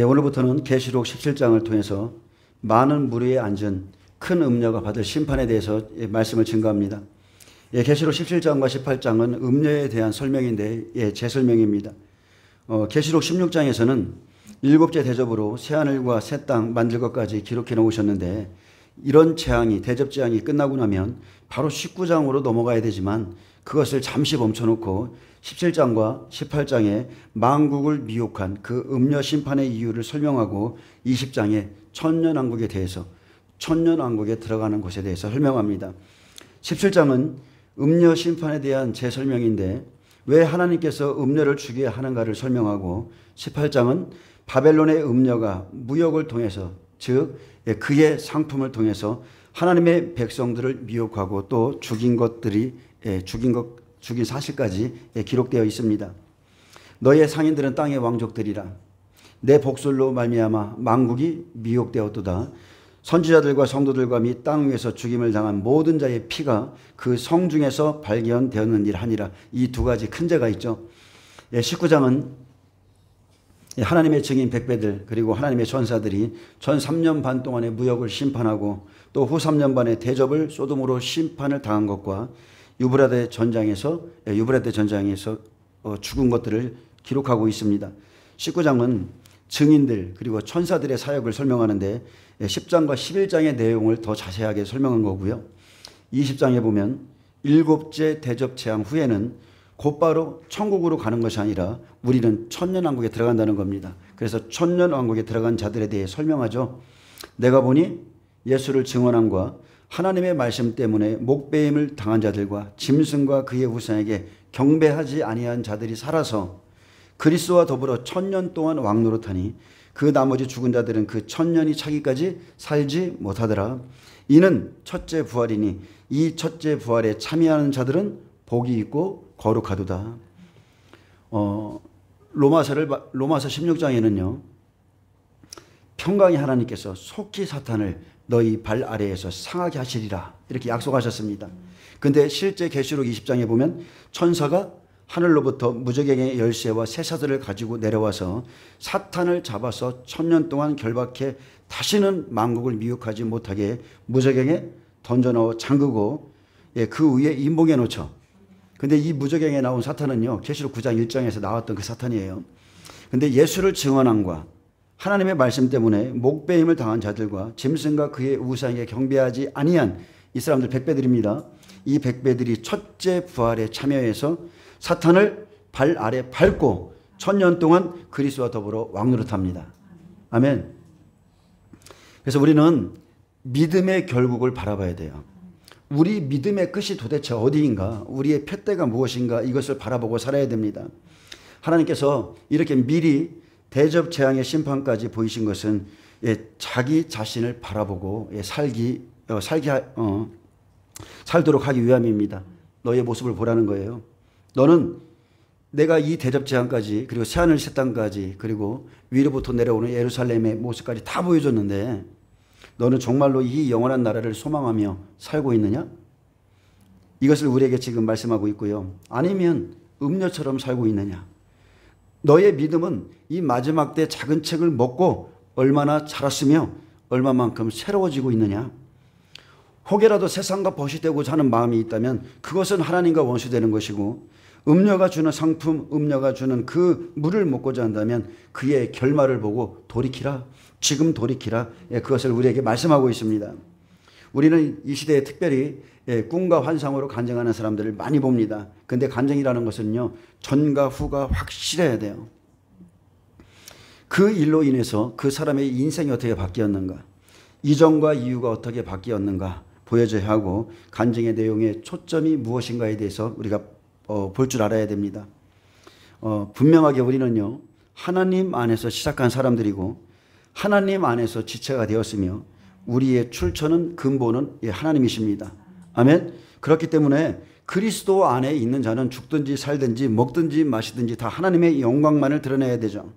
오늘부터는 계시록 17장을 통해서 많은 무리에 앉은 큰 음녀가 받을 심판에 대해서 말씀을 증거합니다. 계시록 17장과 18장은 음녀에 대한 설명인데 재설명입니다. 계시록 16장에서는 일곱째 대접으로 새하늘과 새 땅 만들 것까지 기록해 놓으셨는데, 이런 대접 재앙이 끝나고 나면 바로 19장으로 넘어가야 되지만 그것을 잠시 멈춰놓고 17장과 18장에 만국을 미혹한 그 음녀 심판의 이유를 설명하고 20장에 천년왕국에 대해서, 천년왕국에 들어가는 것에 대해서 설명합니다. 17장은 음녀 심판에 대한 재설명인데 왜 하나님께서 음녀를 죽여야 하는가를 설명하고, 18장은 바벨론의 음녀가 무역을 통해서, 즉 그의 상품을 통해서 하나님의 백성들을 미혹하고 또 죽인 사실까지 기록되어 있습니다. 너의 상인들은 땅의 왕족들이라. 내 복술로 말미암아 만국이 미혹되었도다. 선지자들과 성도들과 및 땅 위에서 죽임을 당한 모든 자의 피가 그 성 중에서 발견되었느니라 하니라. 이 두 가지 큰 죄가 있죠. 19장은 하나님의 증인 백배들 그리고 하나님의 전사들이 전 3년 반 동안의 무역을 심판하고 또 후 3년 반의 대접을 소돔으로 심판을 당한 것과 유브라데 전장에서 죽은 것들을 기록하고 있습니다. 19장은 증인들 그리고 천사들의 사역을 설명하는데 10장과 11장의 내용을 더 자세하게 설명한 거고요. 20장에 보면 일곱째 대접 재앙 후에는 곧바로 천국으로 가는 것이 아니라 우리는 천년왕국에 들어간다는 겁니다. 그래서 천년왕국에 들어간 자들에 대해 설명하죠. 내가 보니 예수를 증언함과 하나님의 말씀 때문에 목배임을 당한 자들과 짐승과 그의 우상에게 경배하지 아니한 자들이 살아서 그리스도와 더불어 1000년 동안 왕노릇하니 그 나머지 죽은 자들은 그 1000년이 차기까지 살지 못하더라. 이는 첫째 부활이니 이 첫째 부활에 참여하는 자들은 복이 있고 거룩하도다. 로마서 16장에는요. 평강의 하나님께서 속히 사탄을 너희 발 아래에서 상하게 하시리라 이렇게 약속하셨습니다. 근데 실제 계시록 20장에 보면 천사가 하늘로부터 무저갱의 열쇠와 쇠사슬을 가지고 내려와서 사탄을 잡아서 1000년 동안 결박해 다시는 만국을 미혹하지 못하게 무저갱에 던져넣어 잠그고 그 위에 임봉해 놓죠. 근데 이 무저갱에 나온 사탄은요, 계시록 9장 1장에서 나왔던 그 사탄이에요. 근데 예수를 증언함과 하나님의 말씀 때문에 목배임을 당한 자들과 짐승과 그의 우상에게 경배하지 아니한 이 사람들 백배들입니다. 이 백배들이 첫째 부활에 참여해서 사탄을 발 아래 밟고 1000년 동안 그리스도와 더불어 왕노릇합니다. 아멘. 그래서 우리는 믿음의 결국을 바라봐야 돼요. 우리 믿음의 끝이 도대체 어디인가, 우리의 푯대가 무엇인가, 이것을 바라보고 살아야 됩니다. 하나님께서 이렇게 미리 대접 재앙의 심판까지 보이신 것은 자기 자신을 바라보고 살도록 하기 위함입니다. 너의 모습을 보라는 거예요. 너는 내가 이 대접 재앙까지, 그리고 새하늘 새 땅까지, 그리고 위로부터 내려오는 예루살렘의 모습까지 다 보여줬는데 너는 정말로 이 영원한 나라를 소망하며 살고 있느냐? 이것을 우리에게 지금 말씀하고 있고요. 아니면 음녀처럼 살고 있느냐? 너의 믿음은 이 마지막 때 작은 책을 먹고 얼마나 자랐으며 얼마만큼 새로워지고 있느냐? 혹여라도 세상과 벗이 되고자 하는 마음이 있다면 그것은 하나님과 원수되는 것이고, 음녀가 주는 상품, 음녀가 주는 그 물을 먹고자 한다면 그의 결말을 보고 돌이키라. 지금 돌이키라. 그것을 우리에게 말씀하고 있습니다. 우리는 이 시대에 특별히 꿈과 환상으로 간증하는 사람들을 많이 봅니다. 근데 간증이라는 것은요, 전과 후가 확실해야 돼요. 그 일로 인해서 그 사람의 인생이 어떻게 바뀌었는가, 이전과 이유가 어떻게 바뀌었는가 보여줘야 하고, 간증의 내용의 초점이 무엇인가에 대해서 우리가 볼 줄 알아야 됩니다. 분명하게 우리는요, 하나님 안에서 시작한 사람들이고 하나님 안에서 지체가 되었으며 우리의 출처는 근본은 하나님이십니다. 아멘. 그렇기 때문에 그리스도 안에 있는 자는 죽든지 살든지 먹든지 마시든지 다 하나님의 영광만을 드러내야 되죠.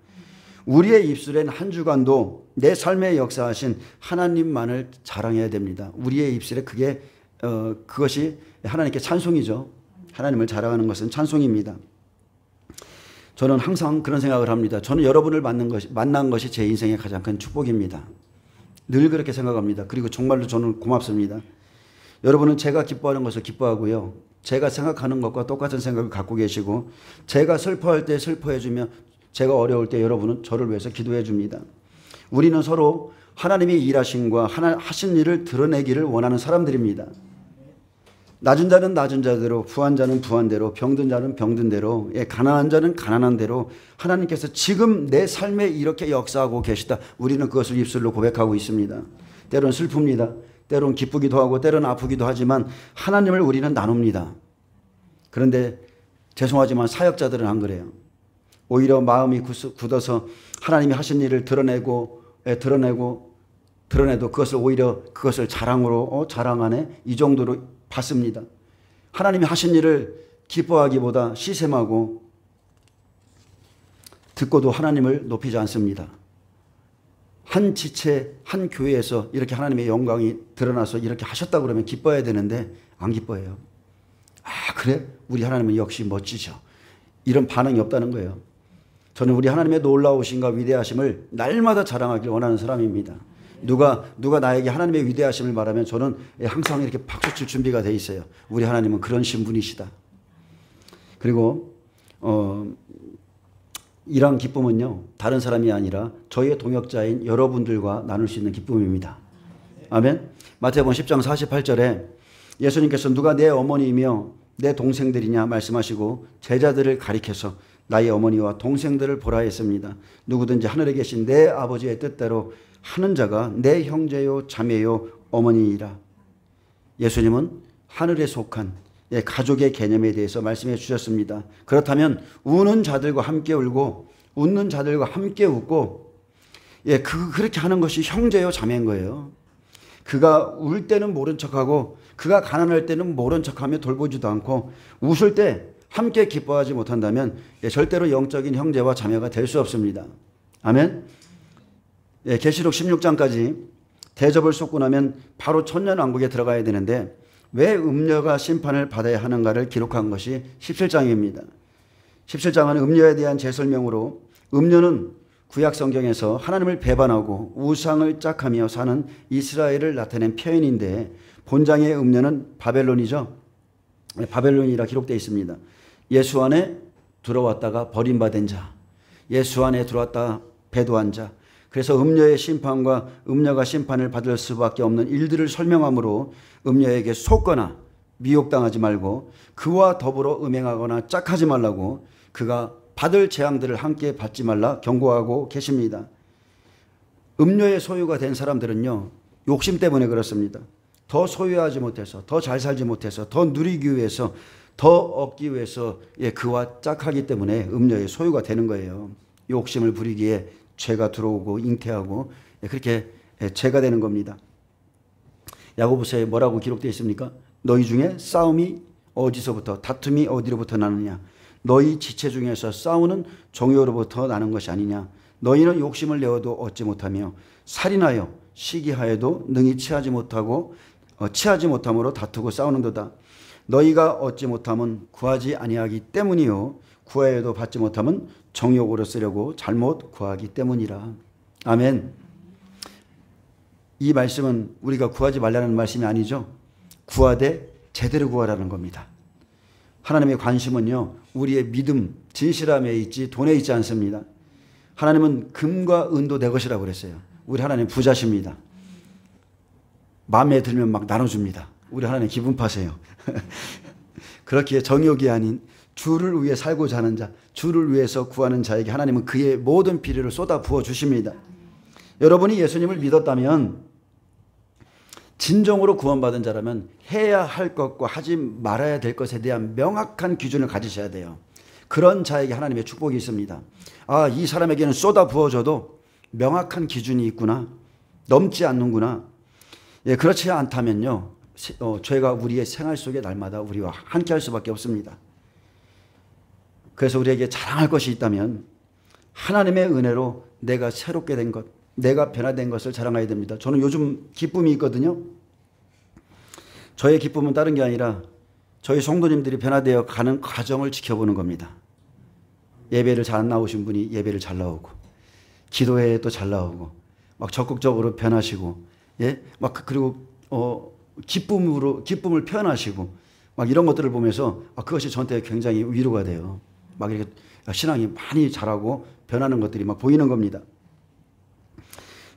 우리의 입술엔 한 주간도 내 삶에 역사하신 하나님만을 자랑해야 됩니다. 우리의 입술에 그것이 하나님께 찬송이죠. 하나님을 자랑하는 것은 찬송입니다. 저는 항상 그런 생각을 합니다. 저는 여러분을 만난 것이 제 인생의 가장 큰 축복입니다. 늘 그렇게 생각합니다. 그리고 정말로 저는 고맙습니다. 여러분은 제가 기뻐하는 것을 기뻐하고요. 제가 생각하는 것과 똑같은 생각을 갖고 계시고, 제가 슬퍼할 때 슬퍼해 주며, 제가 어려울 때 여러분은 저를 위해서 기도해 줍니다. 우리는 서로 하나님의 일하심과 하신 일을 드러내기를 원하는 사람들입니다. 낮은 자는 낮은 자대로, 부한 자는 부한 대로, 병든 자는 병든 대로, 가난한 자는 가난한 대로 하나님께서 지금 내 삶에 이렇게 역사하고 계시다. 우리는 그것을 입술로 고백하고 있습니다. 때로는 슬픕니다. 때로는 기쁘기도 하고 때로는 아프기도 하지만 하나님을 우리는 나눕니다. 그런데 죄송하지만 사역자들은 안 그래요. 오히려 마음이 굳어서 하나님이 하신 일을 드러내도 그것을 오히려 그것을 자랑으로 자랑하네, 이 정도로 받습니다. 하나님이 하신 일을 기뻐하기보다 시샘하고 듣고도 하나님을 높이지 않습니다. 한 지체, 한 교회에서 이렇게 하나님의 영광이 드러나서 이렇게 하셨다 그러면 기뻐해야 되는데 안 기뻐해요. 아, 그래? 우리 하나님은 역시 멋지죠. 이런 반응이 없다는 거예요. 저는 우리 하나님의 놀라우심과 위대하심을 날마다 자랑하길 원하는 사람입니다. 누가 나에게 하나님의 위대하심을 말하면 저는 항상 이렇게 박수칠 준비가 돼 있어요. 우리 하나님은 그런 신분이시다. 그리고 이러한 기쁨은요, 다른 사람이 아니라 저희의 동역자인 여러분들과 나눌 수 있는 기쁨입니다. 아멘. 마태복음 10장 48절에 예수님께서 누가 내 어머니이며 내 동생들이냐 말씀하시고 제자들을 가리켜서 나의 어머니와 동생들을 보라 했습니다. 누구든지 하늘에 계신 내 아버지의 뜻대로 하는 자가 내 형제요 자매요 어머니이라. 예수님은 하늘에 속한 가족의 개념에 대해서 말씀해 주셨습니다. 그렇다면 우는 자들과 함께 울고 웃는 자들과 함께 웃고, 그렇게 하는 것이 형제요 자매인 거예요. 그가 울 때는 모른 척하고 그가 가난할 때는 모른 척하며 돌보지도 않고 웃을 때 함께 기뻐하지 못한다면 절대로 영적인 형제와 자매가 될 수 없습니다. 아멘. 계시록 16장까지 대접을 쏟고 나면 바로 천년왕국에 들어가야 되는데 왜 음녀가 심판을 받아야 하는가를 기록한 것이 17장입니다. 17장은 음녀에 대한 재설명으로, 음녀는 구약 성경에서 하나님을 배반하고 우상을 짝하며 사는 이스라엘을 나타낸 표현인데 본장의 음녀는 바벨론이죠. 바벨론이라 기록되어 있습니다. 예수 안에 들어왔다가 버림받은 자, 예수 안에 들어왔다가 배도한 자. 그래서 음녀의 심판과 음녀가 심판을 받을 수밖에 없는 일들을 설명하므로 음녀에게 속거나 미혹당하지 말고 그와 더불어 음행하거나 짝하지 말라고, 그가 받을 재앙들을 함께 받지 말라 경고하고 계십니다. 음녀의 소유가 된 사람들은요, 욕심 때문에 그렇습니다. 더 소유하지 못해서, 더 잘 살지 못해서, 더 누리기 위해서, 더 얻기 위해서 그와 짝하기 때문에 음녀의 소유가 되는 거예요. 욕심을 부리기에 죄가 들어오고 잉태하고 그렇게 죄가 되는 겁니다. 야고보서에 뭐라고 기록되어 있습니까? 너희 중에 싸움이 어디서부터, 다툼이 어디로부터 나느냐? 너희 지체 중에서 싸우는 종교로부터 나는 것이 아니냐? 너희는 욕심을 내어도 얻지 못하며 살인하여 시기하여도 능히 취하지 못함으로 다투고 싸우는도다. 너희가 얻지 못함은 구하지 아니하기 때문이요 구하여도 받지 못함은 정욕으로 쓰려고 잘못 구하기 때문이라. 아멘. 이 말씀은 우리가 구하지 말라는 말씀이 아니죠. 구하되 제대로 구하라는 겁니다. 하나님의 관심은요, 우리의 믿음, 진실함에 있지 돈에 있지 않습니다. 하나님은 금과 은도 내 것이라고 그랬어요. 우리 하나님 부자십니다. 마음에 들면 막 나눠줍니다. 우리 하나님 기분 파세요. 그렇기에 정욕이 아닌 주를 위해 살고자 하는 자, 주를 위해서 구하는 자에게 하나님은 그의 모든 비례를 쏟아 부어 주십니다. 여러분이 예수님을 믿었다면, 진정으로 구원받은 자라면 해야 할 것과 하지 말아야 될 것에 대한 명확한 기준을 가지셔야 돼요. 그런 자에게 하나님의 축복이 있습니다. 아, 이 사람에게는 쏟아 부어줘도 명확한 기준이 있구나, 넘지 않는구나. 그렇지 않다면요, 죄가 우리의 생활 속에 날마다 우리와 함께 할 수밖에 없습니다. 그래서 우리에게 자랑할 것이 있다면 하나님의 은혜로 내가 새롭게 된 것, 내가 변화된 것을 자랑해야 됩니다. 저는 요즘 기쁨이 있거든요. 저의 기쁨은 다른 게 아니라 저희 성도님들이 변화되어 가는 과정을 지켜보는 겁니다. 예배를 잘 안 나오신 분이 예배를 잘 나오고, 기도회에 또 잘 나오고, 막 적극적으로 변하시고, 예, 막 그리고 기쁨을 표현하시고, 막 이런 것들을 보면서 그것이 저한테 굉장히 위로가 돼요. 막 이렇게 신앙이 많이 자라고 변하는 것들이 막 보이는 겁니다.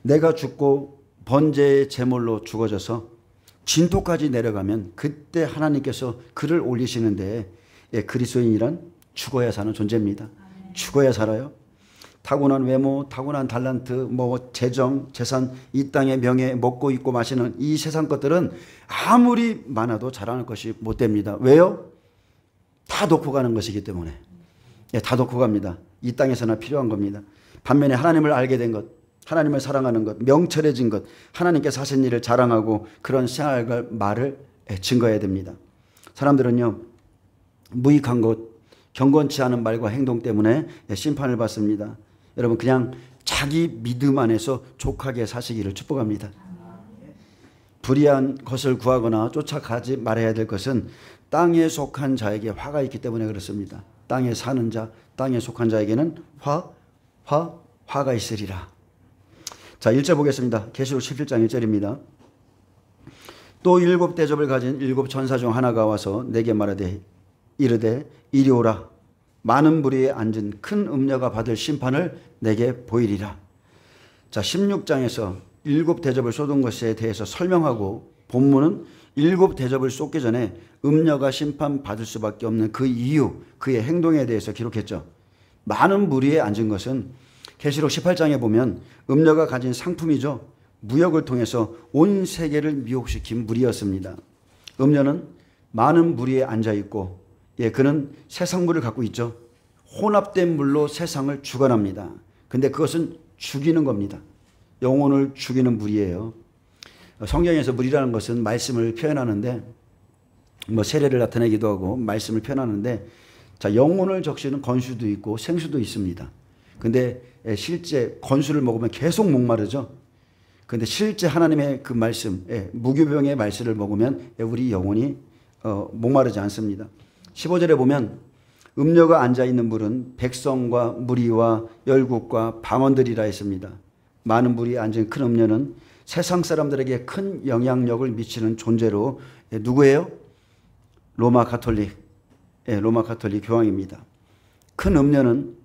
내가 죽고 번제의 제물로 죽어져서 진토까지 내려가면 그때 하나님께서 그를 올리시는데, 예, 그리스도인이란 죽어야 사는 존재입니다. 죽어야 살아요. 타고난 외모, 타고난 달란트, 재정, 재산, 이 땅의 명예, 먹고 입고 마시는 이 세상 것들은 아무리 많아도 자랑할 것이 못 됩니다. 왜요? 다 놓고 가는 것이기 때문에. 예, 다 놓고 갑니다. 이 땅에서나 필요한 겁니다. 반면에 하나님을 알게 된 것, 하나님을 사랑하는 것, 명철해진 것, 하나님께서 하신 일을 자랑하고 그런 생활과 말을 증거해야 됩니다. 사람들은요, 무익한 것, 경건치 않은 말과 행동 때문에 심판을 받습니다. 여러분, 그냥 자기 믿음 안에서 족하게 사시기를 축복합니다. 불의한 것을 구하거나 쫓아가지 말아야 될 것은 땅에 속한 자에게 화가 있기 때문에 그렇습니다. 땅에 사는 자, 땅에 속한 자에게는 화가 있으리라. 자, 1절 보겠습니다. 계시록 17장 1절입니다. 또 7 대접을 가진 7 천사 중 하나가 와서 내게 말하되 이르되 이리 오라. 많은 무리에 앉은 큰 음녀가 받을 심판을 내게 보이리라. 자, 16장에서 7 대접을 쏟은 것에 대해서 설명하고, 본문은 7 대접을 쏟기 전에 음녀가 심판받을 수밖에 없는 그 이유, 그의 행동에 대해서 기록했죠. 많은 무리에 앉은 것은 계시록 18장에 보면 음녀가 가진 상품이죠. 무역을 통해서 온 세계를 미혹시킨 무리였습니다. 음녀는 많은 무리에 앉아 있고, 예, 그는 세상 물을 갖고 있죠. 혼합된 물로 세상을 주관합니다. 근데 그것은 죽이는 겁니다. 영혼을 죽이는 물이에요. 성경에서 물이라는 것은 말씀을 표현하는데, 세례를 나타내기도 하고 말씀을 표현하는데, 자, 영혼을 적시는 건수도 있고 생수도 있습니다. 근데 실제 건수를 먹으면 계속 목마르죠. 근데 실제 하나님의 그 말씀, 무교병의 말씀을 먹으면 우리 영혼이 목마르지 않습니다. 15절에 보면 음녀가 앉아있는 물은 백성과 무리와 열국과 방언들이라 했습니다. 많은 무리에 앉은 큰 음녀는 세상 사람들에게 큰 영향력을 미치는 존재로, 누구예요? 로마 가톨릭 교황입니다. 큰 음녀는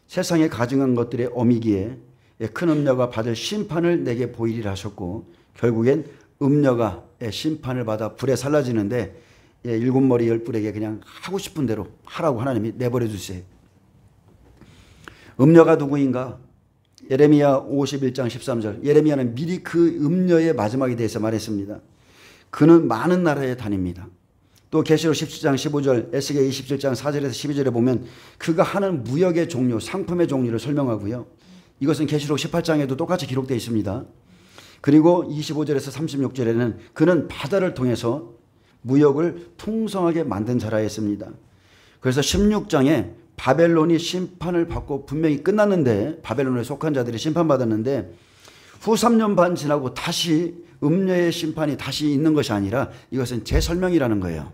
세상에 가증한 것들의 어미기에 큰 음녀가 받을 심판을 내게 보이리라 하셨고, 결국엔 음녀가 심판을 받아 불에 살라지는데, 7머리 10뿔에게 그냥 하고 싶은 대로 하라고 하나님이 내버려 주세요. 음녀가 누구인가? 예레미야 51장 13절. 예레미야는 미리 그 음녀의 마지막에 대해서 말했습니다. 그는 많은 나라에 다닙니다. 또 계시록 17장 15절, 에스겔 27장 4절에서 12절에 보면 그가 하는 무역의 종류, 상품의 종류를 설명하고요. 이것은 계시록 18장에도 똑같이 기록되어 있습니다. 그리고 25절에서 36절에는 그는 바다를 통해서 무역을 풍성하게 만든 자라 했습니다. 그래서 16장에 바벨론이 심판을 받고 분명히 끝났는데, 바벨론에 속한 자들이 심판받았는데, 후 3년 반 지나고 다시 음녀의 심판이 다시 있는 것이 아니라 이것은 재설명이라는 거예요.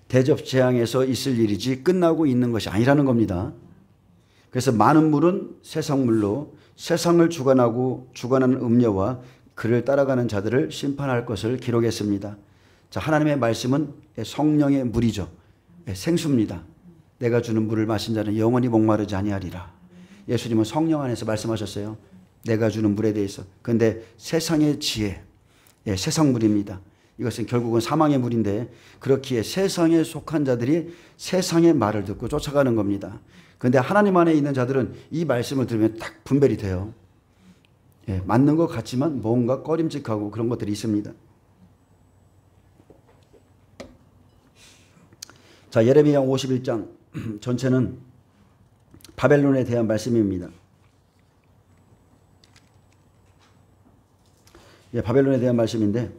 대접 재앙에서 있을 일이지 끝나고 있는 것이 아니라는 겁니다. 그래서 많은 물은 세상 물로 세상을 주관하는 음녀와 그를 따라가는 자들을 심판할 것을 기록했습니다. 자, 하나님의 말씀은 성령의 물이죠. 생수입니다. 내가 주는 물을 마신 자는 영원히 목마르지 아니하리라. 예수님은 성령 안에서 말씀하셨어요. 내가 주는 물에 대해서. 그런데 세상의 지혜, 세상 물입니다. 이것은 결국은 사망의 물인데, 그렇기에 세상에 속한 자들이 세상의 말을 듣고 쫓아가는 겁니다. 그런데 하나님 안에 있는 자들은 이 말씀을 들으면 딱 분별이 돼요. 맞는 것 같지만 뭔가 꺼림직하고 그런 것들이 있습니다. 자, 예레미야 51장 전체는 바벨론에 대한 말씀입니다. 바벨론에 대한 말씀인데,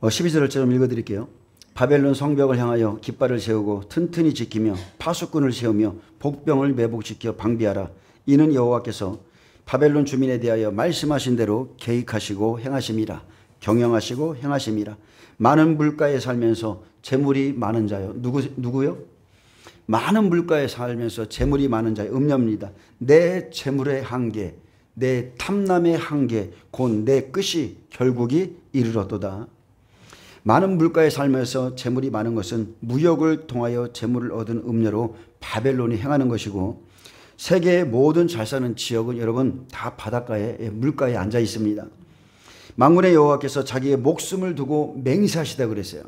12절을 좀 읽어드릴게요. 바벨론 성벽을 향하여 깃발을 세우고 튼튼히 지키며 파수꾼을 세우며 복병을 매복시켜 방비하라. 이는 여호와께서 바벨론 주민에 대하여 말씀하신 대로 계획하시고 행하심이라. 경영하시고 행하심이라. 많은 물가에 살면서 재물이 많은 자요. 누구요? 많은 물가에 살면서 재물이 많은 자의 음녀입니다. 내 재물의 한계, 내 탐남의 한계, 곧 내 끝이 결국이 이르렀도다. 많은 물가에 살면서 재물이 많은 것은 무역을 통하여 재물을 얻은 음녀로 바벨론이 행하는 것이고, 세계의 모든 잘 사는 지역은 여러분 다 바닷가에 물가에 앉아 있습니다. 만군의 여호와께서 자기의 목숨을 두고 맹세하시다 그랬어요.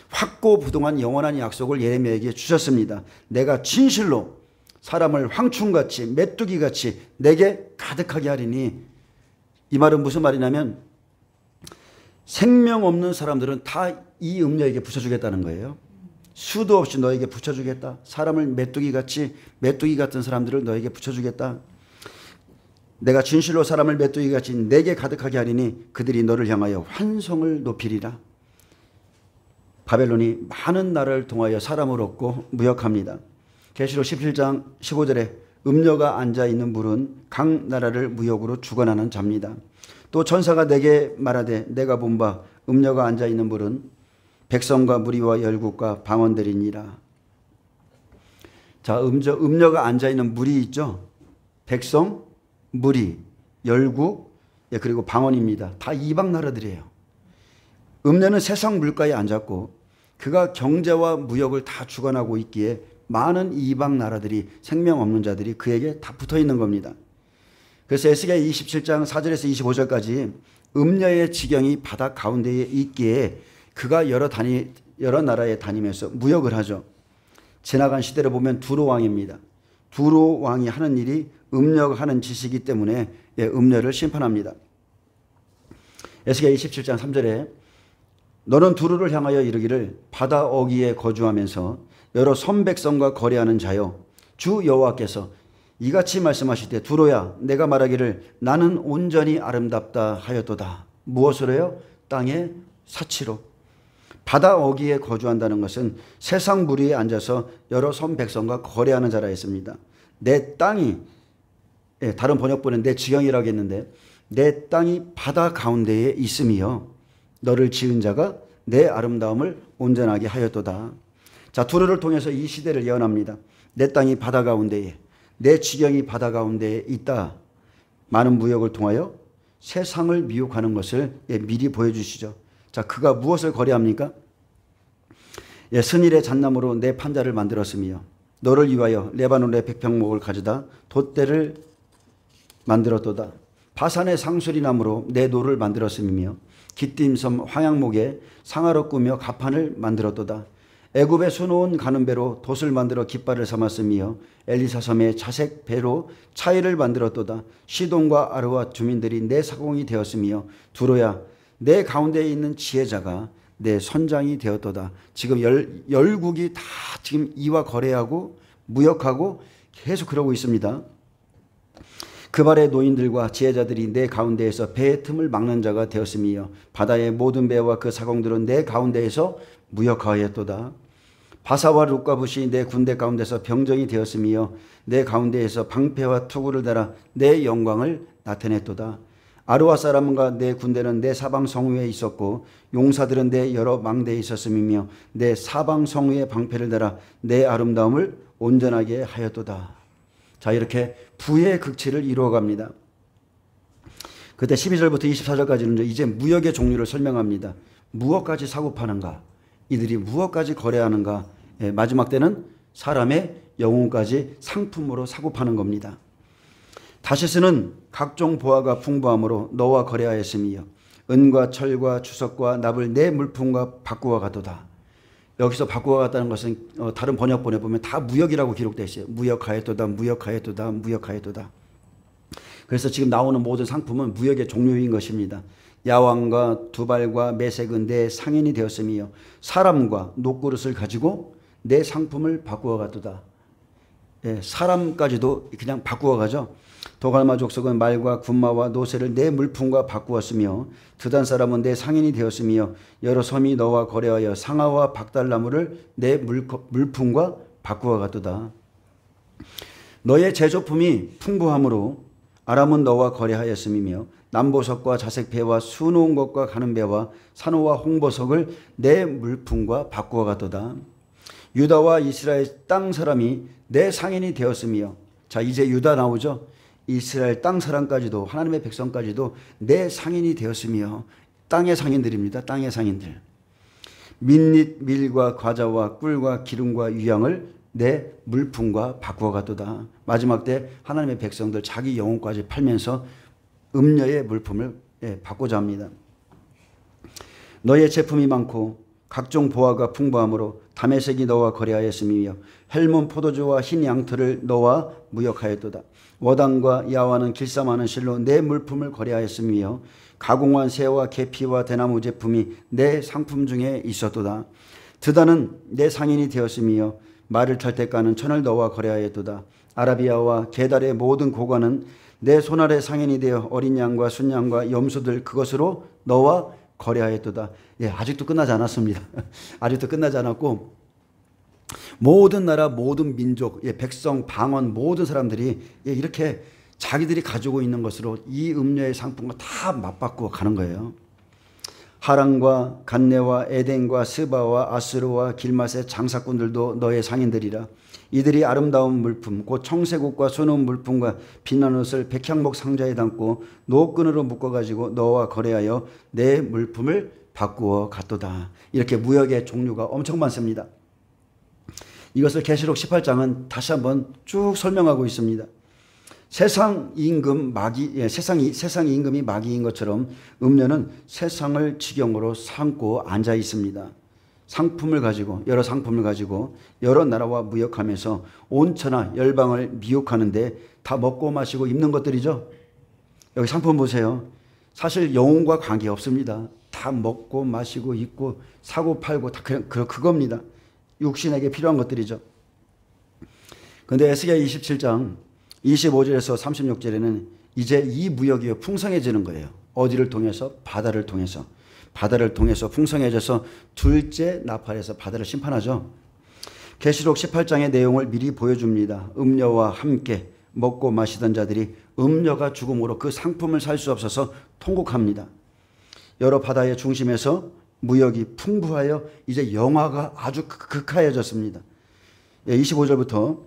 확고부동한 영원한 약속을 예레미야에게 주셨습니다. 내가 진실로 사람을 황충같이 메뚜기같이 내게 가득하게 하리니, 이 말은 무슨 말이냐면 생명 없는 사람들은 다 이 음녀에게 붙여주겠다는 거예요. 수도 없이 너에게 붙여주겠다. 사람을 메뚜기 같은 사람들을 너에게 붙여주겠다. 내가 진실로 사람을 메뚜기같이 내게 가득하게 하리니 그들이 너를 향하여 환성을 높이리라. 바벨론이 많은 나라를 통하여 사람을 얻고 무역합니다. 계시록 17장 15절에 음녀가 앉아있는 물은 각 나라를 무역으로 주관하는 자입니다. 또 천사가 내게 말하되 내가 본 바 음녀가 앉아있는 물은 백성과 무리와 열국과 방언들이니라. 자, 음녀가 앉아있는 물이 있죠. 백성, 무리, 열국, 그리고 방언입니다. 다 이방 나라들이에요. 음녀는 세상 물가에 앉았고 그가 경제와 무역을 다 주관하고 있기에 많은 이방 나라들이, 생명 없는 자들이 그에게 다 붙어 있는 겁니다. 그래서 에스겔 27장 4절에서 25절까지 음녀의 지경이 바다 가운데에 있기에 그가 여러 나라에 다니면서 무역을 하죠. 지나간 시대를 보면 두로 왕입니다. 두로 왕이 하는 일이 음녀가 하는 짓이기 때문에 음녀를 심판합니다. 에스겔 27장 3절에 너는 두로를 향하여 이르기를 바다 어귀에 거주하면서 여러 선백성과 거래하는 자여, 주 여호와께서 이같이 말씀하시되 두로야 내가 말하기를 나는 온전히 아름답다 하였도다. 무엇으로요? 땅의 사치로. 바다 어귀에 거주한다는 것은 세상 물 위에 앉아서 여러 선백성과 거래하는 자라 했습니다. 내 땅이, 다른 번역본은 내 지경이라고 했는데, 내 땅이 바다 가운데에 있음이요 너를 지은 자가 내 아름다움을 온전하게 하였도다. 자, 두로를 통해서 이 시대를 예언합니다. 내 땅이 바다 가운데에, 내 지경이 바다 가운데에 있다. 많은 무역을 통하여 세상을 미혹하는 것을 미리 보여주시죠. 자, 그가 무엇을 거래합니까? 스닐의 잣나무로 내 판자를 만들었으며 너를 위하여 레바논의 백평목을 가져다 돛대를 만들었도다. 바산의 상수리나무로 내 노를 만들었으며 기띔섬 황양목에 상아로 꾸며 가판을 만들었도다. 애굽의 수놓은 가는 배로 돛을 만들어 깃발을 삼았으며 엘리사섬의 자색 배로 차이를 만들었도다. 시돈과 아르와 주민들이 내 사공이 되었으며 두로야 내 가운데에 있는 지혜자가 내 선장이 되었도다. 지금 열국이 다 지금 이와 거래하고 무역하고 계속 그러고 있습니다. 그 발의 노인들과 지혜자들이 내 가운데에서 배의 틈을 막는 자가 되었으며 바다의 모든 배와 그 사공들은 내 가운데에서 무역하였도다. 바사와 룻과 붓이 내 군대 가운데서 병정이 되었으며 내 가운데에서 방패와 투구를 달아 내 영광을 나타냈도다. 아르와 사람과 내 군대는 내 사방 성위에 있었고 용사들은 내 여러 망대에 있었으며 내 사방 성위에 방패를 달아 내 아름다움을 온전하게 하였도다. 자, 이렇게 부의 극치를 이루어갑니다. 그때 12절부터 24절까지는 이제 무역의 종류를 설명합니다. 무엇까지 사고 파는가? 이들이 무엇까지 거래하는가? 마지막 때는 사람의 영혼까지 상품으로 사고 파는 겁니다. 다시스는 각종 보화가 풍부함으로 너와 거래하였으며 은과 철과 주석과 납을 내 물품과 바꾸어 가도다. 여기서 바꾸어 갔다는 것은 다른 번역본에 보면 다 무역이라고 기록되어 있어요. 무역하였도다, 무역하였도다, 무역하였도다. 그래서 지금 나오는 모든 상품은 무역의 종류인 것입니다. 야왕과 두발과 메색은 내 상인이 되었으며 사람과 녹그릇을 가지고 내 상품을 바꾸어 가도다. 사람까지도 그냥 바꾸어 가죠. 도갈마 족속은 말과 군마와 노새를 내 물품과 바꾸었으며 드단 사람은 내 상인이 되었으며 여러 섬이 너와 거래하여 상아와 박달나무를 내 물품과 바꾸어 가도다. 너의 제조품이 풍부함으로 아람은 너와 거래하였음이며 남보석과 자색배와 수놓은 것과 가는 배와 산호와 홍보석을 내 물품과 바꾸어 갔도다. 유다와 이스라엘 땅 사람이 내 상인이 되었으며, 자 이제 유다 나오죠. 이스라엘 땅 사람까지도, 하나님의 백성까지도 내 상인이 되었으며, 땅의 상인들입니다. 땅의 상인들. 민닛 밀과 과자와 꿀과 기름과 유향을 내 물품과 바꾸어 갔도다. 마지막 때 하나님의 백성들 자기 영혼까지 팔면서 음녀의 물품을 바꾸자 합니다. 너의 제품이 많고 각종 보화가 풍부하므로 다메섹이 너와 거래하였으며 헬몬 포도주와 흰 양털을 너와 무역하였도다. 워당과 야와는 길쌈하는 실로 내 물품을 거래하였으며 가공한 새와 계피와 대나무 제품이 내 상품 중에 있었도다. 드다는 내 상인이 되었으며 말을 탈 때 까는 천을 너와 거래하였도다. 아라비아와 게달의 모든 고관은 내 손아래 상인이 되어 어린 양과 순양과 염소들 그것으로 너와 거래하였도다. 아직도 끝나지 않았습니다. 아직도 끝나지 않았고, 모든 나라 모든 민족 백성 방언 모든 사람들이 이렇게 자기들이 가지고 있는 것으로 이 음료의 상품과 다 맞바꾸어 가는 거예요. 하란과 간네와 에덴과 스바와 아스루와 길맛의 장사꾼들도 너의 상인들이라. 이들이 아름다운 물품 곧 청색옷과 수놓은 물품과 빛나는 옷을 백향목 상자에 담고 노끈으로 묶어가지고 너와 거래하여 내 물품을 바꾸어 갔도다. 이렇게 무역의 종류가 엄청 많습니다. 이것을 계시록 18장은 다시 한번 쭉 설명하고 있습니다. 세상 임금 세상 임금이 마귀인 것처럼 음료는 세상을 지경으로 삼고 앉아 있습니다. 여러 상품을 가지고 여러 나라와 무역하면서 온천하 열방을 미혹하는데 다 먹고 마시고 입는 것들이죠. 여기 상품 보세요. 사실 영혼과 관계 없습니다. 다 먹고 마시고 입고 사고 팔고 다 그겁니다. 육신에게 필요한 것들이죠. 그런데 에스겔 27장 25절에서 36절에는 이제 이 무역이 풍성해지는 거예요. 어디를 통해서? 바다를 통해서. 바다를 통해서 풍성해져서 둘째 나팔에서 바다를 심판하죠. 계시록 18장의 내용을 미리 보여줍니다. 음녀와 함께 먹고 마시던 자들이 음녀가 죽음으로 그 상품을 살 수 없어서 통곡합니다. 여러 바다의 중심에서 무역이 풍부하여 이제 영화가 아주 극하여졌습니다. 25절부터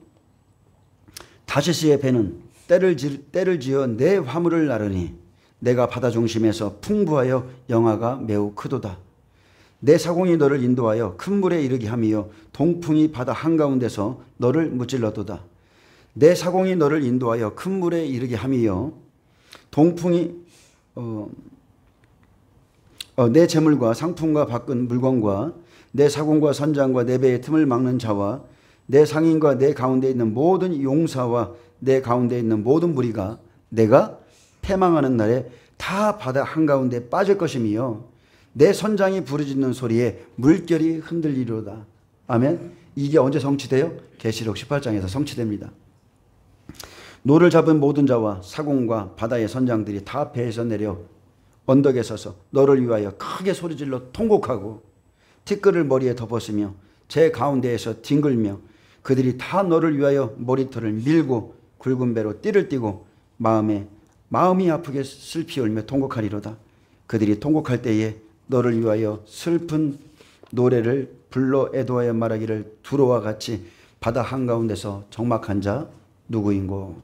다시스의 배는 때를 지어 내 화물을 나르니 내가 바다 중심에서 풍부하여 영하가 매우 크도다. 내 사공이 너를 인도하여 큰 물에 이르게 하며 동풍이 바다 한가운데서 너를 무찔러도다. 내 사공이 너를 인도하여 큰 물에 이르게 하며 동풍이 내 재물과 상품과 바꾼 물건과 내 사공과 선장과 내 배의 틈을 막는 자와 내 상인과 내 가운데 있는 모든 용사와 내 가운데 있는 모든 무리가 내가 패망하는 날에 다 바다 한가운데 빠질 것이며 내 선장이 부르짖는 소리에 물결이 흔들리리로다. 아멘. 이게 언제 성취돼요? 계시록 18장에서 성취됩니다. 노를 잡은 모든 자와 사공과 바다의 선장들이 다 배에서 내려 언덕에 서서 너를 위하여 크게 소리질러 통곡하고 티끌을 머리에 덮었으며 제 가운데에서 뒹굴며 그들이 다 너를 위하여 머리털을 밀고 굵은 배로 띠를 띠고 마음이 아프게 슬피 울며 통곡하리로다. 그들이 통곡할 때에 너를 위하여 슬픈 노래를 불러 애도하여 말하기를 두로와 같이 바다 한가운데서 적막한 자 누구인고.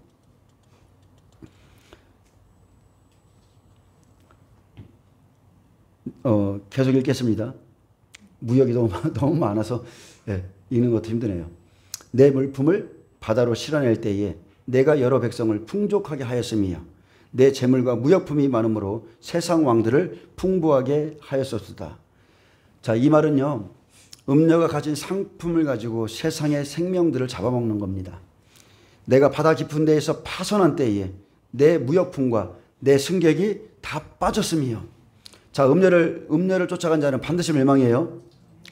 계속 읽겠습니다. 무역이 너무 많아서 읽는 것도 힘드네요. 내 물품을 바다로 실어낼 때에 내가 여러 백성을 풍족하게 하였으며 내 재물과 무역품이 많으므로 세상 왕들을 풍부하게 하였었다. 자, 이 말은요, 음녀가 가진 상품을 가지고 세상의 생명들을 잡아먹는 겁니다. 내가 바다 깊은 데에서 파손한 때에 내 무역품과 내 승객이 다 빠졌으며, 자, 음녀를 쫓아간 자는 반드시 멸망이에요.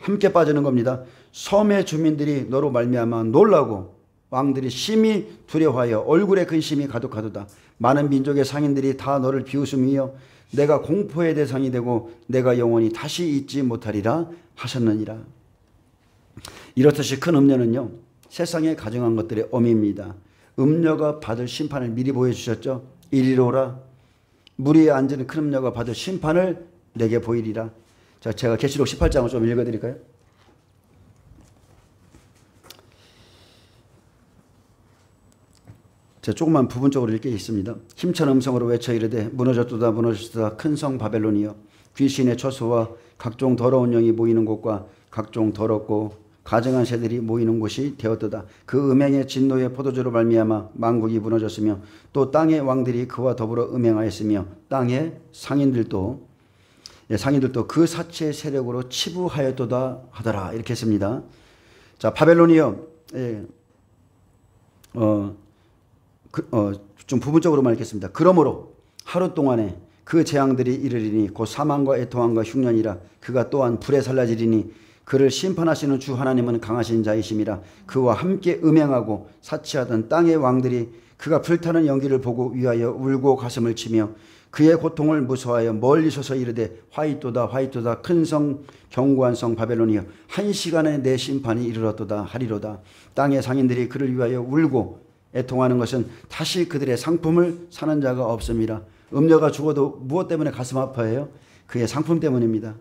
함께 빠지는 겁니다. 섬의 주민들이 너로 말미암아 놀라고 왕들이 심히 두려워하여 얼굴에 근심이 가득하도다. 많은 민족의 상인들이 다 너를 비웃으며 내가 공포의 대상이 되고 내가 영원히 다시 잊지 못하리라 하셨느니라. 이렇듯이 큰 음녀는요, 세상에 가증한 것들의 어미입니다. 음녀가 받을 심판을 미리 보여주셨죠. 이리로라. 물 위에 앉은 큰 음녀가 받을 심판을 내게 보이리라. 자, 제가 계시록 18장을 좀 읽어드릴까요? 제가 조금만 부분적으로 읽겠습니다. 힘찬 음성으로 외쳐 이르되 무너졌도다 무너졌도다 큰 성 바벨론이여, 귀신의 처소와 각종 더러운 영이 모이는 곳과 각종 더럽고 가증한 새들이 모이는 곳이 되었도다. 그 음행의 진노의 포도주로 말미암아 만국이 무너졌으며 또 땅의 왕들이 그와 더불어 음행하였으며 땅의 상인들도 그 사체의 세력으로 치부하였도다 하더라. 이렇게 했습니다. 자, 바벨론이여, 좀 부분적으로만 읽겠습니다. 그러므로 하루 동안에 그 재앙들이 이르리니 곧 사망과 애통함과 흉년이라. 그가 또한 불에 살라지리니 그를 심판하시는 주 하나님은 강하신 자이심이라. 그와 함께 음행하고 사치하던 땅의 왕들이 그가 불타는 연기를 보고 위하여 울고 가슴을 치며 그의 고통을 무서워하여 멀리 서서 이르되 화이토다 화이토다 큰 성 견고한 성 바벨론이여, 한 시간에 내 심판이 이르렀도다 하리로다. 땅의 상인들이 그를 위하여 울고 애통하는 것은 다시 그들의 상품을 사는 자가 없음이라. 음녀가 죽어도 무엇 때문에 가슴 아파해요? 그의 상품 때문입니다.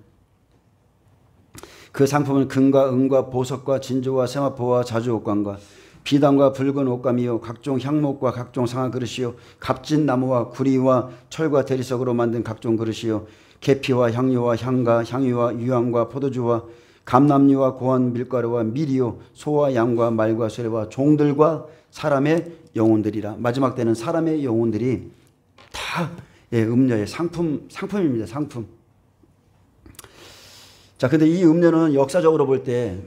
그 상품은 금과 은과 보석과 진주와 세마포와 자주옥관과 비단과 붉은 옷감이요 각종 향목과 각종 상한 그릇이요 값진 나무와 구리와 철과 대리석으로 만든 각종 그릇이요 계피와 향료와 향가 향유와 유황과 포도주와 감람류와 고한 밀가루와 밀이요 소와 양과 말과 소래와 종들과 사람의 영혼들이라. 마지막 때는 사람의 영혼들이 다 음녀의 상품입니다. 상품. 자, 근데 이 음녀는 역사적으로 볼 때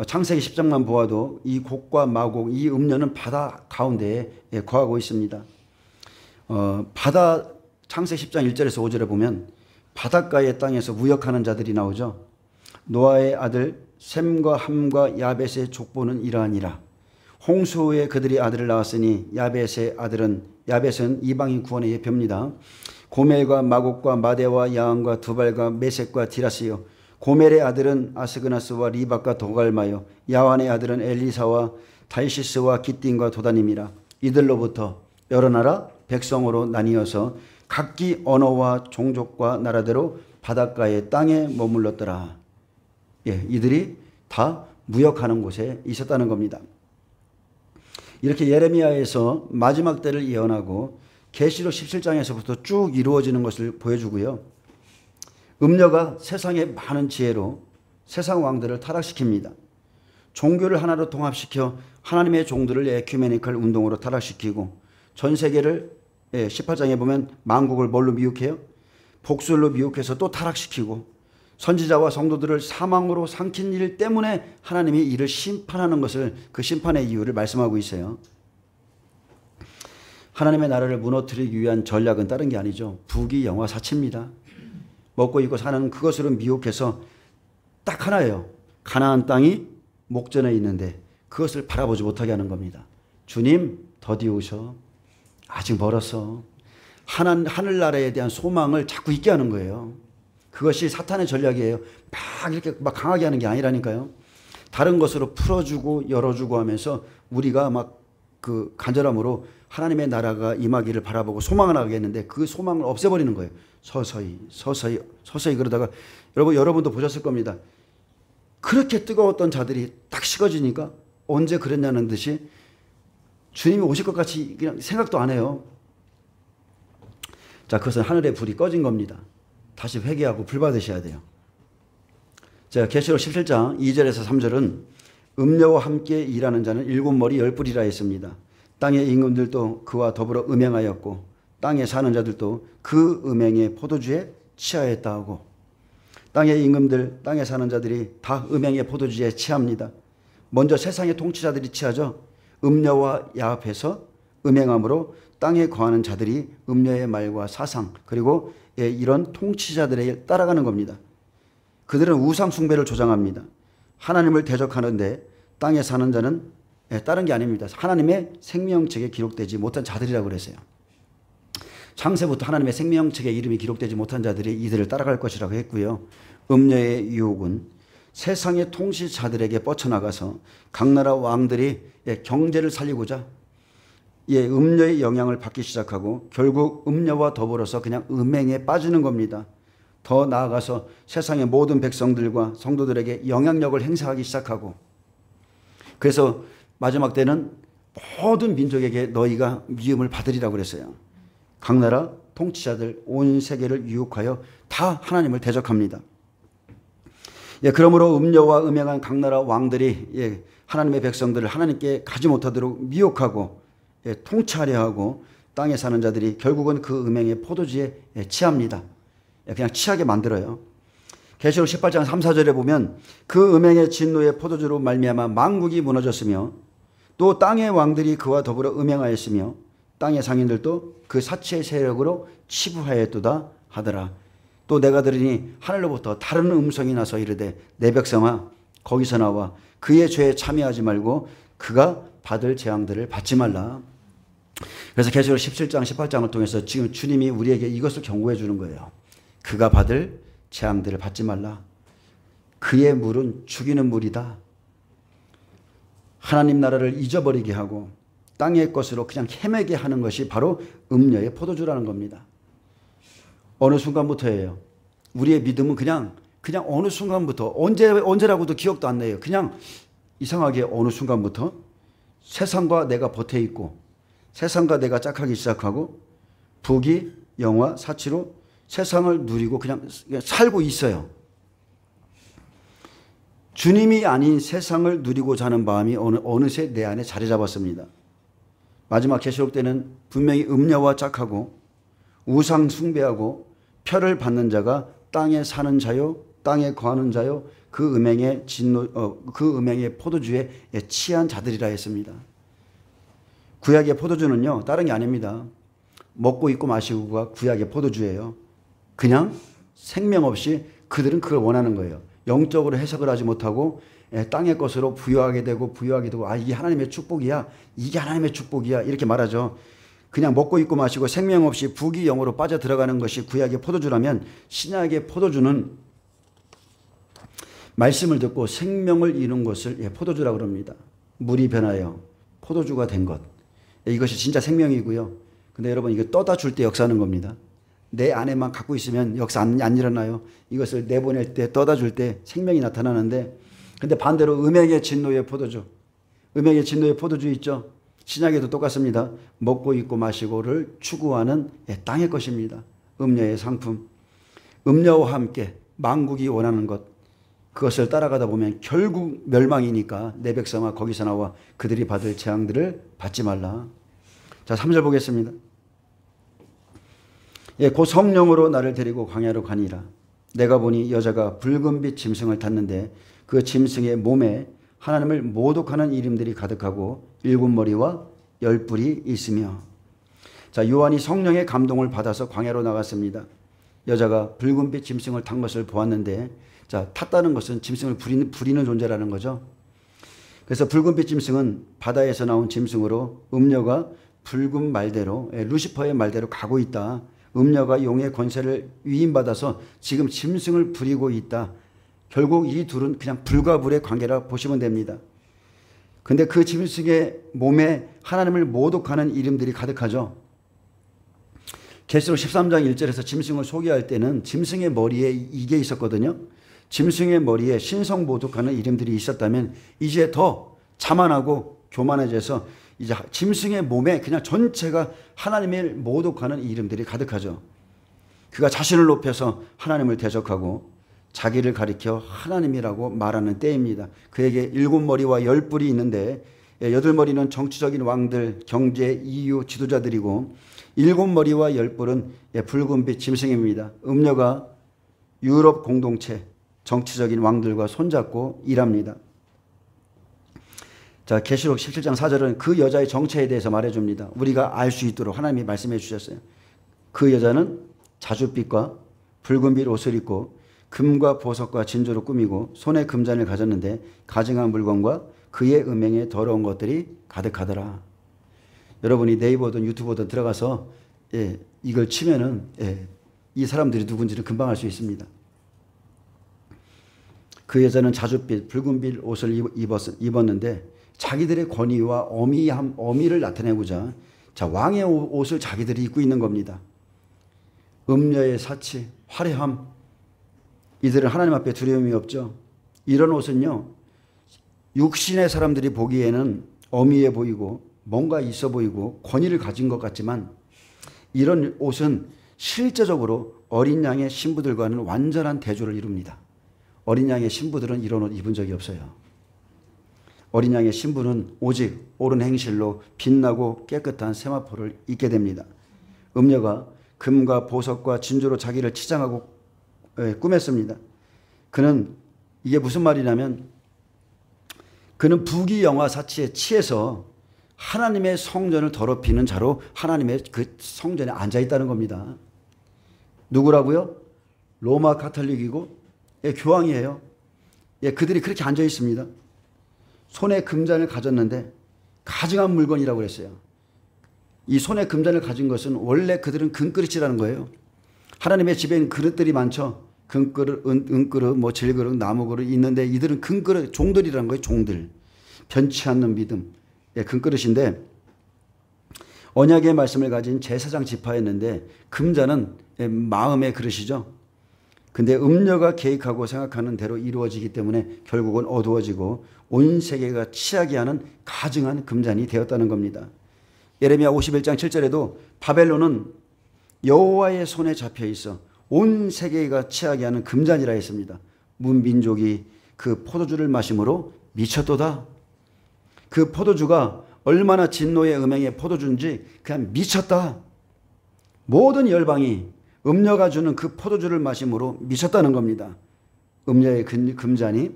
창세기 10장만 보아도 이 곡과 마곡, 이 음녀는 바다 가운데에 거하고 있습니다. 바다 창세기 10장 1절에서 5절에 보면 바닷가의 땅에서 무역하는 자들이 나오죠. 노아의 아들 셈과 함과 야벳의 족보는 이러하니라. 홍수 후에 그들이 아들을 낳았으니 야벳은 이방인 구원의 예표입니다. 고멜과 마곡과 마대와 야한과 두발과 메섹과 디라스요. 고멜의 아들은 아스그나스와 리박과 도갈마요. 야완의 아들은 엘리사와 달시스와 기띵과 도다님이라. 이들로부터 여러 나라 백성으로 나뉘어서 각기 언어와 종족과 나라대로 바닷가의 땅에 머물렀더라. 이들이 다 무역하는 곳에 있었다는 겁니다. 이렇게 예레미야에서 마지막 때를 예언하고 계시록 17장에서부터 쭉 이루어지는 것을 보여주고요. 음녀가 세상의 많은 지혜로 세상 왕들을 타락시킵니다. 종교를 하나로 통합시켜 하나님의 종들을 에큐메니컬 운동으로 타락시키고 전 세계를 18장에 보면 만국을 뭘로 미혹해요? 복술로 미혹해서 또 타락시키고 선지자와 성도들을 사망으로 삼킨 일 때문에 하나님이 이를 심판하는 것을, 그 심판의 이유를 말씀하고 있어요. 하나님의 나라를 무너뜨리기 위한 전략은 다른 게 아니죠. 부귀영화 사치입니다. 먹고 입고 사는 그것으로 미혹해서 딱 하나예요. 가나안 땅이 목전에 있는데 그것을 바라보지 못하게 하는 겁니다. 주님 더디오셔. 아직 멀었어. 하늘나라에 대한 소망을 자꾸 잊게 하는 거예요. 그것이 사탄의 전략이에요. 막 이렇게 막 강하게 하는 게 아니라니까요. 다른 것으로 풀어주고 열어주고 하면서 우리가 막 그 간절함으로 하나님의 나라가 임하기를 바라보고 소망을 하겠는데 그 소망을 없애버리는 거예요. 서서히 그러다가 여러분도 보셨을 겁니다. 그렇게 뜨거웠던 자들이 딱 식어지니까 언제 그랬냐는 듯이 주님이 오실 것 같이 그냥 생각도 안 해요. 자, 그것은 하늘의 불이 꺼진 겁니다. 다시 회개하고 불 받으셔야 돼요. 자, 계시록 17장 2절에서 3절은 음녀와 함께 일하는 자는 7머리 10뿔이라 했습니다. 땅의 임금들도 그와 더불어 음행하였고 땅에 사는 자들도 그 음행의 포도주에 취하였다 하고, 땅의 임금들, 땅에 사는 자들이 다 음행의 포도주에 취합니다. 먼저 세상의 통치자들이 취하죠. 음녀와 야합해서 음행함으로 땅에 거하는 자들이 음녀의 말과 사상, 그리고 이런 통치자들에게 따라가는 겁니다. 그들은 우상 숭배를 조장합니다. 하나님을 대적하는데 땅에 사는 자는 다른 게 아닙니다. 하나님의 생명책에 기록되지 못한 자들이라고 그랬어요. 창세부터 하나님의 생명책에 이름이 기록되지 못한 자들이 이들을 따라갈 것이라고 했고요. 음녀의 유혹은 세상의 통치자들에게 뻗쳐나가서 각 나라 왕들이 경제를 살리고자 음녀의 영향을 받기 시작하고 결국 음녀와 더불어서 그냥 음행에 빠지는 겁니다. 더 나아가서 세상의 모든 백성들과 성도들에게 영향력을 행사하기 시작하고, 그래서 마지막 때는 모든 민족에게 너희가 미움을 받으리라고 그랬어요. 각 나라 통치자들 온 세계를 유혹하여 다 하나님을 대적합니다. 그러므로 음녀와 음행한 각 나라 왕들이 하나님의 백성들을 하나님께 가지 못하도록 미혹하고 통치하려 하고, 땅에 사는 자들이 결국은 그 음행의 포도주에 취합니다. 그냥 취하게 만들어요. 계시록 18장 3, 4절에 보면 그 음행의 진노의 포도주로 말미암아 만국이 무너졌으며 또 땅의 왕들이 그와 더불어 음행하였으며 땅의 상인들도 그 사치의 세력으로 치부하였도다 하더라. 또 내가 들으니 하늘로부터 다른 음성이 나서 이르되 내 백성아 거기서 나와 그의 죄에 참여하지 말고 그가 받을 재앙들을 받지 말라. 그래서 계시록 17장 18장을 통해서 지금 주님이 우리에게 이것을 경고해 주는 거예요. 그가 받을 재앙들을 받지 말라. 그의 물은 죽이는 물이다. 하나님 나라를 잊어버리게 하고 땅의 것으로 그냥 헤매게 하는 것이 바로 음녀의 포도주라는 겁니다. 어느 순간부터예요. 우리의 믿음은 그냥 어느 순간부터 언제라고도 기억도 안 나요. 그냥 이상하게 어느 순간부터 세상과 내가 버텨 있고 세상과 내가 짝하기 시작하고 부귀, 영화, 사치로 세상을 누리고 그냥 살고 있어요. 주님이 아닌 세상을 누리고자 하는 마음이 어느새 내 안에 자리 잡았습니다. 마지막 계시록 때는 분명히 음녀와 짝하고 우상 숭배하고 표를 받는 자가 땅에 사는 자요, 땅에 거하는 자요, 그 음행의 그 음행의 포도주에 취한 자들이라 했습니다. 구약의 포도주는요, 다른 게 아닙니다. 먹고 입고 마시고가 구약의 포도주예요. 그냥 생명 없이 그들은 그걸 원하는 거예요. 영적으로 해석을 하지 못하고 땅의 것으로 부여하게 되고 이게 하나님의 축복이야. 이게 하나님의 축복이야. 이렇게 말하죠. 그냥 먹고 입고 마시고 생명 없이 부귀 영으로 빠져 들어가는 것이 구약의 포도주라면 신약의 포도주는 말씀을 듣고 생명을 이룬 것을 포도주라고 합니다. 물이 변하여 포도주가 된 것. 이것이 진짜 생명이고요. 근데 여러분 이거 떠다 줄 때 역사하는 겁니다. 내 안에만 갖고 있으면 역사 안 일어나요. 이것을 내보낼 때 떠다 줄 때 생명이 나타나는데, 근데 반대로 음행의 진노의 포도주, 음행의 진노의 포도주 있죠. 신약에도 똑같습니다. 먹고 입고 마시고를 추구하는 땅의 것입니다. 음녀의 상품, 음녀와 함께 만국이 원하는 것, 그것을 따라가다 보면 결국 멸망이니까 내 백성아 거기서 나와 그들이 받을 재앙들을 받지 말라. 자, 3절 보겠습니다. 곧 성령으로 나를 데리고 광야로 가니라. 내가 보니 여자가 붉은빛 짐승을 탔는데 그 짐승의 몸에 하나님을 모독하는 이름들이 가득하고 7머리와 10뿔이 있으며. 자, 요한이 성령의 감동을 받아서 광야로 나갔습니다. 여자가 붉은빛 짐승을 탄 것을 보았는데, 자, 탔다는 것은 짐승을 부리는 존재라는 거죠. 그래서 붉은빛 짐승은 바다에서 나온 짐승으로 음녀가 붉은 말대로, 루시퍼의 말대로 가고 있다. 음녀가 용의 권세를 위임받아서 지금 짐승을 부리고 있다. 결국 이 둘은 그냥 불과 불의 관계라 보시면 됩니다. 근데 그 짐승의 몸에 하나님을 모독하는 이름들이 가득하죠. 계시록 13장 1절에서 짐승을 소개할 때는 짐승의 머리에 이게 있었거든요. 짐승의 머리에 신성 모독하는 이름들이 있었다면 이제 더 자만하고 교만해져서 이제 짐승의 몸에 그냥 전체가 하나님을 모독하는 이름들이 가득하죠. 그가 자신을 높여서 하나님을 대적하고 자기를 가리켜 하나님이라고 말하는 때입니다. 그에게 7머리와 10뿔이 있는데 8머리는 정치적인 왕들, 경제, 이유, 지도자들이고 7머리와 10뿔은 붉은빛 짐승입니다. 음녀가 유럽 공동체, 정치적인 왕들과 손잡고 일합니다. 자, 계시록 17장 4절은 그 여자의 정체에 대해서 말해줍니다. 우리가 알 수 있도록 하나님이 말씀해 주셨어요. 그 여자는 자줏빛과 붉은빛 옷을 입고 금과 보석과 진주로 꾸미고 손에 금잔을 가졌는데 가증한 물건과 그의 음행에 더러운 것들이 가득하더라. 여러분이 네이버든 유튜브든 들어가서 이걸 치면은 이 사람들이 누군지를 금방 알 수 있습니다. 그 여자는 자줏빛 붉은빛 옷을 입었는데 자기들의 권위와 어미를 나타내고자 자, 왕의 옷을 자기들이 입고 있는 겁니다. 음녀의 사치, 화려함, 이들은 하나님 앞에 두려움이 없죠. 이런 옷은요, 육신의 사람들이 보기에는 어미해 보이고 뭔가 있어 보이고 권위를 가진 것 같지만, 이런 옷은 실제적으로 어린 양의 신부들과는 완전한 대조를 이룹니다. 어린 양의 신부들은 이런 옷 입은 적이 없어요. 어린 양의 신부는 오직 옳은 행실로 빛나고 깨끗한 세마포를 입게 됩니다. 음녀가 금과 보석과 진주로 자기를 치장하고 꾸몄습니다. 그는, 이게 무슨 말이냐면, 그는 부귀영화 사치에 취해서 하나님의 성전을 더럽히는 자로 하나님의 그 성전에 앉아 있다는 겁니다. 누구라고요? 로마 가톨릭이고, 교황이에요. 그들이 그렇게 앉아 있습니다. 손에 금잔을 가졌는데 가증한 물건이라고 그랬어요. 이 손에 금잔을 가진 것은 원래 그들은 금그릇이라는 거예요. 하나님의 집에는 그릇들이 많죠. 금그릇, 은그릇, 뭐 질그릇, 나무그릇 있는데, 이들은 금그릇, 종들이라는 거예요. 종들. 변치 않는 믿음. 금그릇인데, 언약의 말씀을 가진 제사장 지파였는데, 금잔은 마음의 그릇이죠. 근데 음녀가 계획하고 생각하는 대로 이루어지기 때문에 결국은 어두워지고 온 세계가 취하게 하는 가증한 금잔이 되었다는 겁니다. 예레미야 51장 7절에도 바벨론은 여호와의 손에 잡혀 있어 온 세계가 취하게 하는 금잔이라 했습니다. 문민족이 그 포도주를 마심으로 미쳤도다. 그 포도주가 얼마나 진노의 음행의 포도주인지 그냥 미쳤다. 모든 열방이 음녀가 주는 그 포도주를 마심으로 미쳤다는 겁니다. 음녀의 금잔이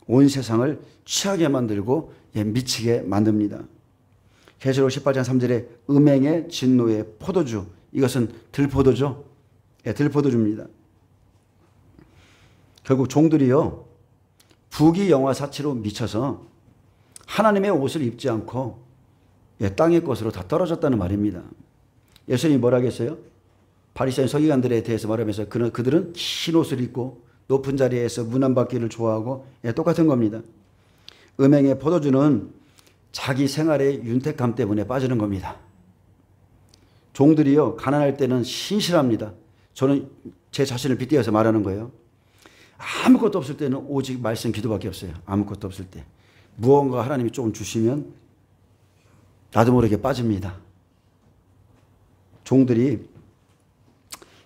온 세상을 취하게 만들고 미치게 만듭니다. 계시록 18장 3절에 음행의 진노의 포도주, 이것은 들포도죠. 들포도주입니다. 결국 종들이요, 부귀영화 사치로 미쳐서 하나님의 옷을 입지 않고 땅의 것으로 다 떨어졌다는 말입니다. 예수님이 뭐라 하겠어요? 바리새인 서기관들에 대해서 말하면서 그들은 흰 옷을 입고 높은 자리에서 문안받기를 좋아하고, 똑같은 겁니다. 음행의 포도주는 자기 생활의 윤택감 때문에 빠지는 겁니다. 종들이요, 가난할 때는 신실합니다. 저는 제 자신을 빗대어서 말하는 거예요. 아무것도 없을 때는 오직 말씀 기도밖에 없어요. 아무것도 없을 때. 무언가 하나님이 조금 주시면 나도 모르게 빠집니다. 종들이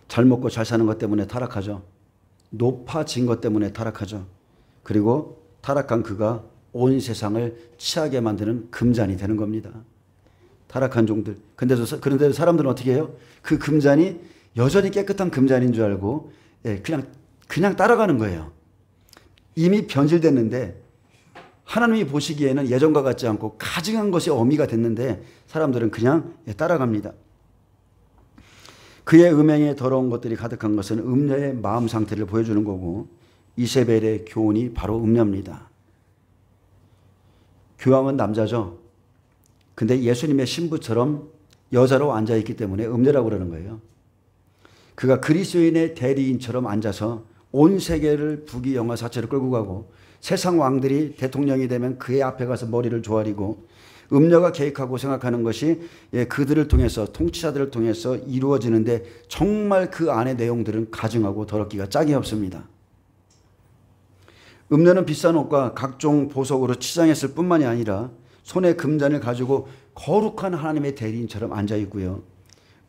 잘 먹고 잘 사는 것 때문에 타락하죠. 높아진 것 때문에 타락하죠. 그리고 타락한 그가 온 세상을 취하게 만드는 금잔이 되는 겁니다. 타락한 종들. 그런데도 사람들은 어떻게 해요? 그 금잔이 여전히 깨끗한 금잔인 줄 알고 그냥 따라가는 거예요. 이미 변질됐는데 하나님이 보시기에는 예전과 같지 않고 가증한 것이 어미가 됐는데 사람들은 그냥 따라갑니다. 그의 음행에 더러운 것들이 가득한 것은 음녀의 마음 상태를 보여주는 거고, 이세벨의 교훈이 바로 음녀입니다. 교황은 남자죠. 근데 예수님의 신부처럼 여자로 앉아있기 때문에 음녀라고 그러는 거예요. 그가 그리스도인의 대리인처럼 앉아서 온 세계를 부귀영화 사체로 끌고 가고, 세상 왕들이 대통령이 되면 그의 앞에 가서 머리를 조아리고, 음녀가 계획하고 생각하는 것이 그들을 통해서, 통치자들을 통해서 이루어지는데 정말 그 안의 내용들은 가증하고 더럽기가 짝이 없습니다. 음녀는 비싼 옷과 각종 보석으로 치장했을 뿐만이 아니라 손에 금잔을 가지고 거룩한 하나님의 대리인처럼 앉아 있고요.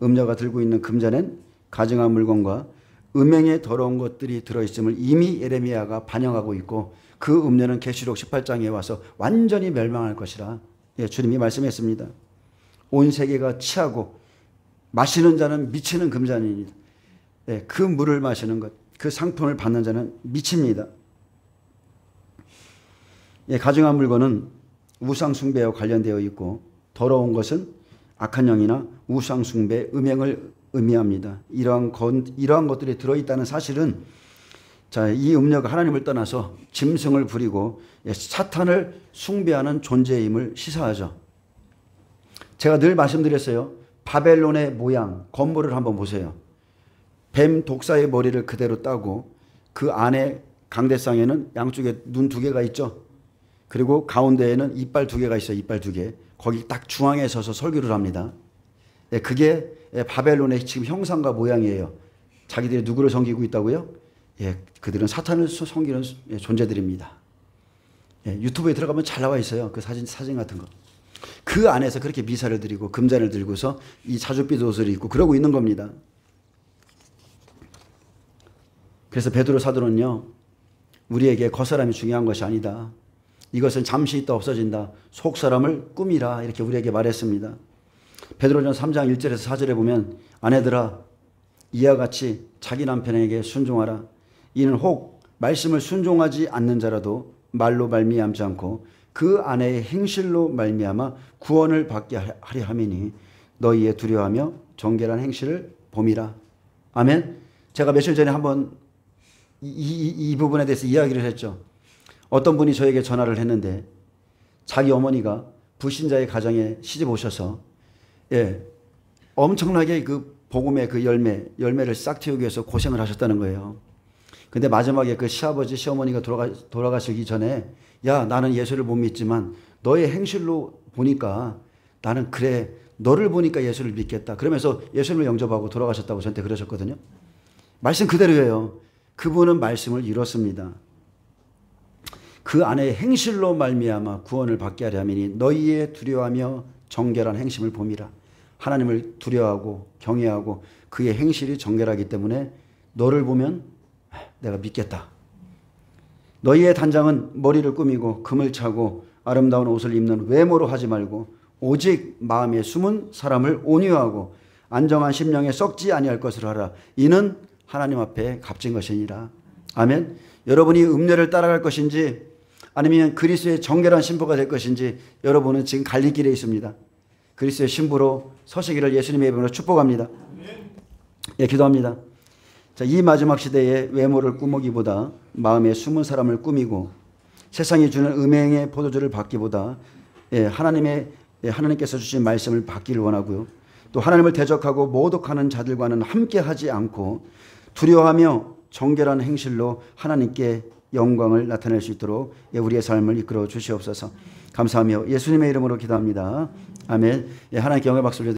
음녀가 들고 있는 금잔엔 가증한 물건과 음행의 더러운 것들이 들어있음을 이미 예레미야가 반영하고 있고, 그 음녀는 계시록 18장에 와서 완전히 멸망할 것이라 주님이 말씀했습니다. 온 세계가 취하고 마시는 자는 미치는 금잔입니다. 그 물을 마시는 것, 그 상품을 받는 자는 미칩니다. 가증한 물건은 우상 숭배와 관련되어 있고, 더러운 것은 악한 영이나 우상 숭배, 음행을 의미합니다. 이러한 것들이 들어있다는 사실은, 이 음녀가 하나님을 떠나서 짐승을 부리고 사탄을 숭배하는 존재임을 시사하죠. 제가 늘 말씀드렸어요. 바벨론의 모양, 건물을 한번 보세요. 뱀 독사의 머리를 그대로 따고 그 안에 강대상에는 양쪽에 눈 2개가 있죠. 그리고 가운데에는 이빨 2개가 있어요. 이빨 2개. 거기 딱 중앙에 서서 설교를 합니다. 예, 그게 바벨론의 지금 형상과 모양이에요. 자기들이 누구를 섬기고 있다고요? 예, 그들은 사탄을 섬기는 존재들입니다. 예, 유튜브에 들어가면 잘 나와 있어요. 그 사진 같은 거. 그 안에서 그렇게 미사를 드리고 금잔을 들고서 이 자줏빛 옷을 입고 그러고 있는 겁니다. 그래서 베드로 사도는요, 우리에게 겉사람이 중요한 것이 아니다. 이것은 잠시 있다 없어진다. 속사람을 꾸미라. 이렇게 우리에게 말했습니다. 베드로전 3장 1절에서 4절에 보면 아내들아 이와 같이 자기 남편에게 순종하라. 이는 혹 말씀을 순종하지 않는 자라도 말로 말미암지 않고 그 아내의 행실로 말미암아 구원을 받게 하려 함이니 너희의 두려워하며 정결한 행실을 봄이라. 아멘. 제가 며칠 전에 한번 이 부분에 대해서 이야기를 했죠. 어떤 분이 저에게 전화를 했는데 자기 어머니가 불신자의 가정에 시집 오셔서 엄청나게 그 복음의 그 열매를 싹 틔우기 위해서 고생을 하셨다는 거예요. 근데 마지막에 그 시아버지 시어머니가 돌아가시기 전에 야 나는 예수를 못 믿지만 너의 행실로 보니까 나는 그래 너를 보니까 예수를 믿겠다. 그러면서 예수님을 영접하고 돌아가셨다고 저한테 그러셨거든요. 말씀 그대로예요. 그분은 말씀을 이뤘습니다. 그 아내의 행실로 말미암아 구원을 받게 하려 함이니 너희의 두려워하며 정결한 행심을 봄이라. 하나님을 두려워하고 경외하고 그의 행실이 정결하기 때문에 너를 보면 내가 믿겠다. 너희의 단장은 머리를 꾸미고 금을 차고 아름다운 옷을 입는 외모로 하지 말고 오직 마음에 숨은 사람을 온유하고 안정한 심령에 썩지 아니할 것으로 하라. 이는 하나님 앞에 값진 것이니라. 아멘. 여러분이 음료를 따라갈 것인지 아니면 그리스도의 정결한 신부가 될 것인지 여러분은 지금 갈림길에 있습니다. 그리스도의 신부로 서시기를 예수님의 이름으로 축복합니다. 예, 기도합니다. 자, 이 마지막 시대에 외모를 꾸미기보다 마음에 숨은 사람을 꾸미고 세상이 주는 음행의 포도주를 받기보다 하나님께서 주신 말씀을 받기를 원하고요. 또 하나님을 대적하고 모독하는 자들과는 함께하지 않고 두려워하며 정결한 행실로 하나님께 영광을 나타낼 수 있도록 우리의 삶을 이끌어 주시옵소서. 감사하며 예수님의 이름으로 기도합니다. 아멘. 하나님께 영광의 박수를